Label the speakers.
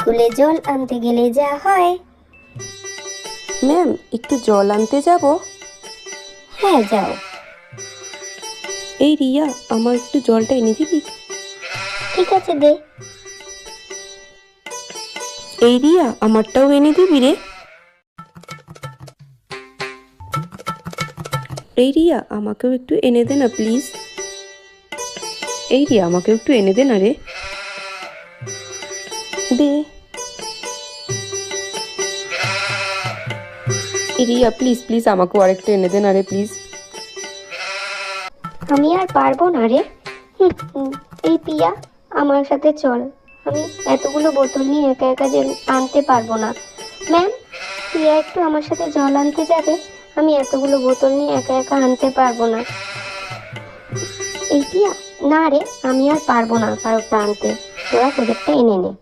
Speaker 1: স্কুলে জল আনতে গেলে যা হয়।
Speaker 2: ম্যাম, একটু জল আনতে যাব।
Speaker 1: হ্যাঁ, যাও।
Speaker 2: এই রিয়া, আমার একটু জলটা এনে দিবি?
Speaker 1: ঠিক আছে, দে।
Speaker 2: এই রিয়া, আমারটাও এনে দিবি রে। এই রিয়া, আমাকেও একটু এনে দে না প্লিজ। এই রিয়া, আমাকেও একটু এনে দে না রে। দে। এই রিয়া, প্লিজ প্লিজ আমাকেও আরেকটু এনে দে না রে প্লিজ।
Speaker 1: আমি আর পারবো না রে। এই পিয়া, আমার সাথে চল। আমি এতগুলো বোতল নিয়ে একা একা যে আনতে পারবো না। ম্যাম, পিয়া একটু আমার সাথে জল আনতে যাবে? আমি এতগুলো বোতল নিয়ে একা একা আনতে পারবো না। এই পিয়া, না রে, আমি আর পারবো না কারোরটা আনতে। তোরা তোদেরটা এনে নে।